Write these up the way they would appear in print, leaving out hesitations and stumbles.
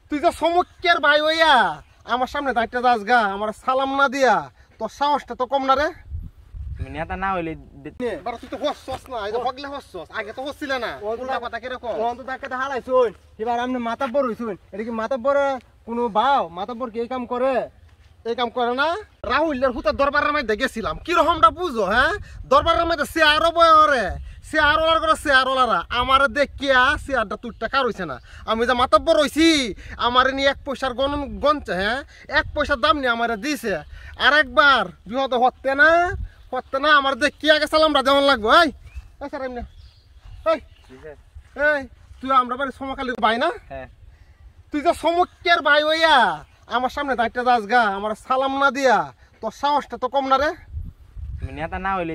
তুই যে সমুখের ভাই হইয়া আমার সামনে দাঁড়িয়ে যাস গা, আমার সালাম না দিয়া তোর সাহসটা তো কম না রে। তুমি নেতা না হইলে তুই তো হচ্ছস না, এই যে হগলে হচ্ছস, আগে তো হচ্ছিলে না। উল্টা কথা কিরকম তো ডাক্তার হারাইছুন, এবার আপনি মাতাব্বর হইছুন। এটা কি মাতাব্বর কোনো বাও? মাতাব্বর কি এই কাম করে? এই কাম করে না। রাহুলের হুতার দরবারের মধ্যে গেছিলাম, কিরকমটা বুঝো? হ্যাঁ, দরবারের মধ্যে চেয়ারও বয়রে চেয়ারওয়ালার করে চেয়ারওয়ালারা আমার দেখিয়া চেয়ারটা তুই টাকা রয়েছে না। আমি যে মাতাব্বর রয়েছি আমার নিয়ে 1 পয়সার গনছে, হ্যাঁ 1 পয়সার দাম নিয়ে আমার দিয়েছে। আর একবার বিহত হতে না আমার দেখিয়া আগে সালামটা যেমন লাগবো। এই স্যার এমনি এই তুই আমরা বাড়ি সমকালী ভাই না? তুই যে সমুখের ভাই হইয়া আমার সামনে দাঁড়িয়ে যাস গা, আমার সালাম না দিয়া তোর সাহসটা তো কম না রে। তুমি নেতা না হইলে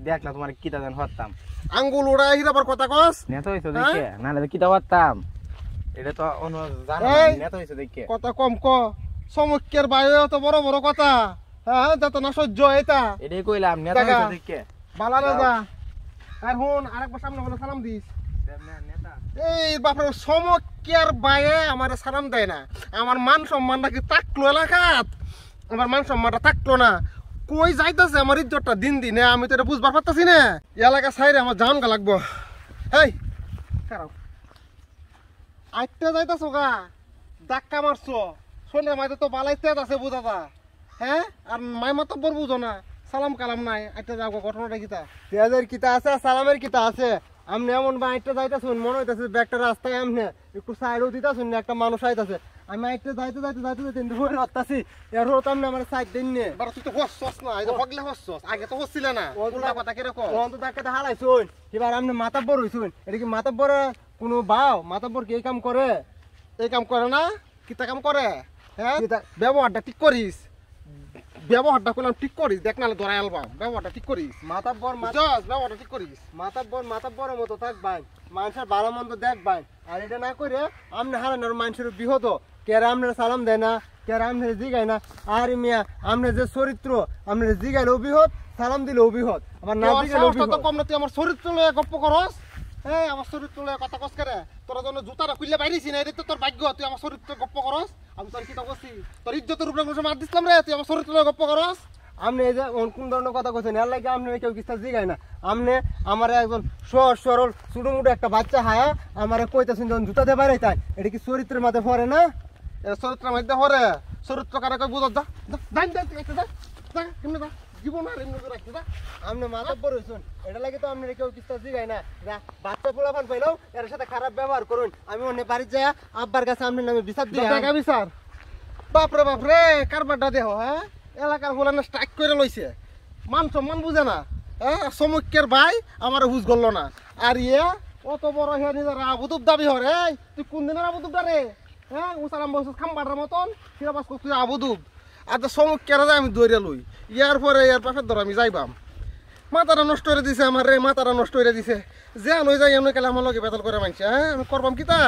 দেখলা তোমার কিতা জান হতাম। আঙ্গুল উড়াই হিরাবার কথা কস। নেতা হইছো দেখে নালে কিতা হতাম। এটা তো জানো নেতা হইছো দেখে। কথা কম ক, সমুখের ভাই হইয়া তো বড় বড় কথা। হ্যাঁ যত না সহ্য এটা। এটাই কইলাম নেতা হইছো দেখে। বালা না যা। আর হুন আরেকবার সামনে বলে সালাম দিস। নেতা এই বাপরে সমুখের ভাইয়ে আমার সালাম দেয় না। আমার মান সম্মানটা কি থাকলো এলাকাত? আমার মান সম্মানটা থাকলো না। কই যাইতেছে আমার ইজ্জতটা দিন দিনে, আমি তো এটা বুঝবার পারতাছি না। এলাকা সাইরে আমার জান গা লাগবো। এই খারাপ আইতে যাইতাছো গা, ধাক্কা মারছো, শোনে মাইতে তো বালাইতে আছে বুঝাতা। হ্যাঁ আর মাই মতো বর বুঝো না, সালাম কালাম নাই। আইতে যাও ঘটনাটা কিতা? তেজের কিতা আছে, সালামের কিতা আছে। আপনি এমন বাইকটা যাইতেছুন, মনে হইতেছে ব্যাগটা রাস্তায় আপনি একটু সাইডও দিতেছুন, একটা মানুষ আইতাছে। আমি একটা যাইতে হতাছি, এর হতো আপনি আমার সাইড দিন নিয়ে। তুই তো হচ্ছস না, এই যে হগলে হচ্ছস, আগে তো হচ্ছিলে না। উল্টা কথা কিরকম? তো ডাক্তার হারাইছুন, এবার আপনি মাতাব্বর হইছুন। এটা কি মাতাব্বর কোনো বাও? মাতাব্বর কি এই কাম করে? এই কাম করে না, কিতা কাম করে? হ্যাঁ ব্যবহারটা ঠিক করিস, ব্যবহারটা করলাম ঠিক করিস। দেখ নাহলে ধরাই আলবাম, ব্যবহারটা ঠিক করিস। মাতাব্বর ব্যবহারটা ঠিক করিস। মাতাব্বরের মতো থাকবেন, মানুষের ভালো মন্দ দেখবেন। আর এটা না করে আপনি হারানোর মানুষের বিহত কেরা আপনার সালাম দেয় না, কেরা আপনার জিগায় না। আর মিয়া আপনার যে চরিত্র, আপনার জিগাইলে অবিহত, সালাম দিলে অবিহত, আমার না জিগাইলে অবিহত। কম না, তুই আমার চরিত্র লয়ে গপ্প করস। এই আমার চরিত্র লয়ে কথা কস করে? তোর জন্য জুতাটা খুললে বাইরেছি না, এটা তো তোর ভাগ্য। তুই আমার চরিত্র গপ্প করস, আমি তোর কিতা করছি? তোর ইজ্জতের উপরে মার দিছিলাম রে, তুই আমার চরিত্র লয়ে গপ্প করস। আপনি এই যে কোন ধরনের কথা কইছেন, এর লাগে আপনি কেউ কিস্তা জিগায় না। আপনি আমার একজন সহজ সরল ছোট মোটো একটা বাচ্চা হায়া আমার কইতেছেন যখন জুতা দিয়ে বাইরে তাই, এটা কি চরিত্রের মাঝে পড়ে না? চরিত্রের মধ্যে পড়ে? চরিত্র কারে কই বুঝত? জীবন আর এমনি করে রাখতে। আপনি মাতাব্বর হইছুন, এটা লাগে তো আপনি কেউ কিস্তা জিগায় না। বাচ্চা পোলাপান পাইলেও এর সাথে খারাপ ব্যবহার করুন। আমি অন্য বাড়ির যাই আব্বার কাছে আপনার নামে বিচার দিই। বিচার? বাপরে বাপরে, কারবারটা দেহ। হ্যাঁ এলাকার হোলানে স্ট্রাইক করে লইছে, মান সম্মান বুঝে না। হ্যাঁ সমুখের ভাই আমার হুজ করলো না। আর ইয়ে অত বড় হে নিজের আবুদুব দাবি হরে। তুই কোন দিনের আবুদুব দারে? হ্যাঁ উসালাম বসে খাম্বাটার মতন সিরাবাস তুই আবুদুব। আর তো সমুখের আমি দৌড়ে লই। ইয়ার পরে ইয়ার পাশের ধর আমি যাইবাম। মাথাটা নষ্ট করে দিছে আমার রে, মাথাটা নষ্ট করে দিছে। যে আনই যাই এমনি গেলে আমার লগে বেতাল করে মানছে। হ্যাঁ আমি করবাম কিতা?